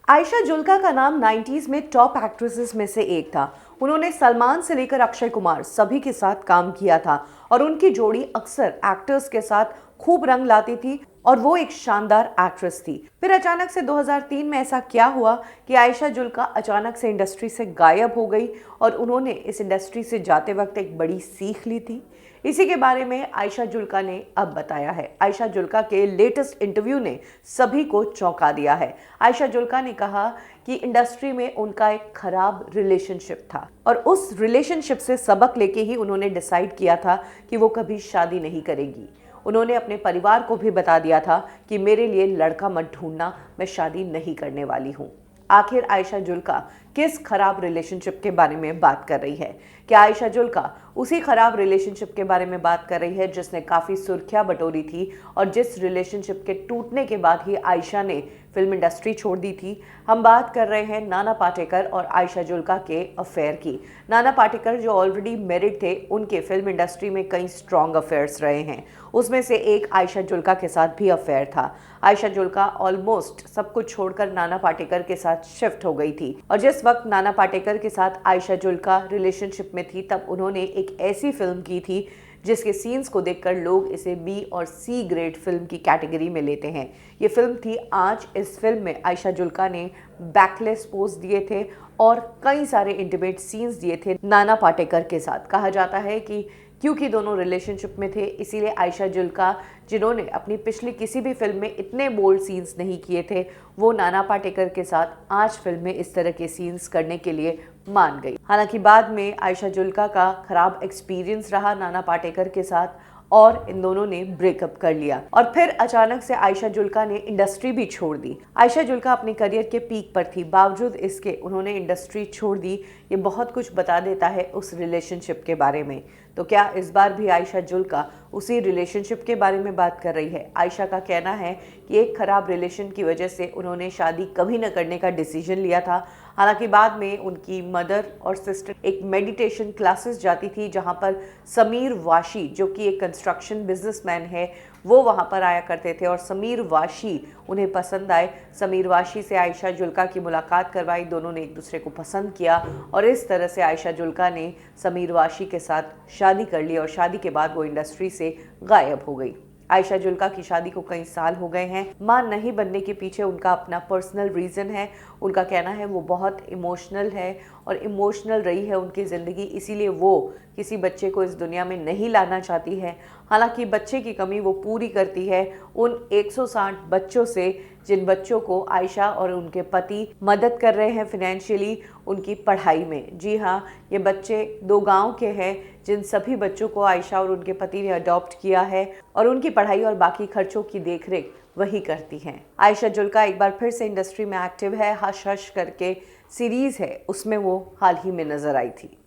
आयशा जुल्का का नाम 90s में टॉप एक्ट्रेसेस में से एक था। उन्होंने सलमान से लेकर अक्षय कुमार सभी के साथ काम किया था और उनकी जोड़ी अक्सर एक्टर्स के साथ खूब रंग लाती थी और वो एक शानदार एक्ट्रेस थी। फिर अचानक से 2003 में ऐसा क्या हुआ कि आयशा जुल्का अचानक से इंडस्ट्री से गायब हो गई और उन्होंने इस इंडस्ट्री से जाते वक्त एक बड़ी सीख ली थी। इसी के बारे में आयशा जुल्का ने अब बताया है। आयशा जुल्का के लेटेस्ट इंटरव्यू ने सभी को चौंका दिया है। आयशा जुल्का ने कहा कि इंडस्ट्री में उनका एक खराब रिलेशनशिप था और उस रिलेशनशिप से सबक लेके ही उन्होंने डिसाइड किया था कि वो कभी शादी नहीं करेगी। उन्होंने अपने परिवार को भी बता दिया था कि मेरे लिए लड़का मत ढूंढना, मैं शादी नहीं करने वाली हूँ। आखिर आयशा जुल्का किस खराब रिलेशनशिप के बारे में बात कर रही है? क्या आयशा जुल्का उसी खराब रिलेशनशिप के बारे में बात कर रही है जिसने काफ़ी सुर्खियां बटोरी थी और जिस रिलेशनशिप के टूटने के बाद ही आयशा ने फिल्म इंडस्ट्री छोड़ दी थी? हम बात कर रहे हैं नाना पाटेकर और आयशा जुल्का के अफेयर की। नाना पाटेकर जो ऑलरेडी मैरिड थे, उनके फिल्म इंडस्ट्री में कई स्ट्रॉन्ग अफेयर्स रहे हैं। उसमें से एक आयशा जुल्का के साथ भी अफेयर था। आयशा जुल्का ऑलमोस्ट सब कुछ छोड़कर नाना पाटेकर के साथ शिफ्ट हो गई थी और जिस वक्त नाना पाटेकर के साथ आयशा जुल्का रिलेशनशिप में थी तब उन्होंने एक ऐसी फिल्म की थी जिसके सीन्स को देखकर लोग इसे बी और सी ग्रेड फिल्म की कैटेगरी में लेते हैं। ये फिल्म थी आज। इस फिल्म में आयशा जुल्का ने बैकलेस पोज दिए थे और कई सारे इंटीमेट सीन्स दिए थे नाना पाटेकर के साथ। कहा जाता है कि क्योंकि दोनों रिलेशनशिप में थे, इसीलिए आयशा जुल्का, जिन्होंने अपनी पिछली किसी भी फिल्म में इतने बोल्ड सीन्स नहीं किए थे, वो नाना पाटेकर के साथ आज फिल्म में इस तरह के सीन्स करने के लिए मान गई। हालांकि बाद में आयशा जुल्का का खराब एक्सपीरियंस रहा नाना पाटेकर के साथ और इन दोनों ने ब्रेकअप कर लिया और फिर अचानक से आयशा जुल्का ने इंडस्ट्री भी छोड़ दी। आयशा जुल्का अपने करियर के पीक पर थी, बावजूद इसके उन्होंने इंडस्ट्री छोड़ दी। ये बहुत कुछ बता देता है उस रिलेशनशिप के बारे में। तो क्या इस बार भी आयशा जुल्का उसी रिलेशनशिप के बारे में बात कर रही है? आयशा का कहना है कि एक खराब रिलेशन की वजह से उन्होंने शादी कभी न करने का डिसीजन लिया था। हालांकि बाद में उनकी मदर और सिस्टर एक मेडिटेशन क्लासेस जाती थी जहां पर समीर वाशी, जो कि एक कंस्ट्रक्शन बिजनेसमैन है, वो वहां पर आया करते थे और समीर वाशी उन्हें पसंद आए। समीर वाशी से आयशा जुल्का की मुलाकात करवाई, दोनों ने एक दूसरे को पसंद किया और इस तरह से आयशा जुल्का ने समीर वाशी के साथ शादी कर ली और शादी के बाद वो इंडस्ट्री से गायब हो गई। आयशा जुल्का की शादी को कई साल हो गए हैं। मां नहीं बनने के पीछे उनका अपना पर्सनल रीज़न है। उनका कहना है वो बहुत इमोशनल है और इमोशनल रही है उनकी ज़िंदगी, इसीलिए वो किसी बच्चे को इस दुनिया में नहीं लाना चाहती है। हालांकि बच्चे की कमी वो पूरी करती है उन 160 बच्चों से जिन बच्चों को आयशा और उनके पति मदद कर रहे हैं फिनेंशियली उनकी पढ़ाई में। जी हाँ, ये बच्चे 2 गांव के हैं जिन सभी बच्चों को आयशा और उनके पति ने अडॉप्ट किया है और उनकी पढ़ाई और बाकी खर्चों की देखरेख वही करती हैं। आयशा जुल्का एक बार फिर से इंडस्ट्री में एक्टिव है। हश हश करके सीरीज़ है, उसमें वो हाल ही में नजर आई थी।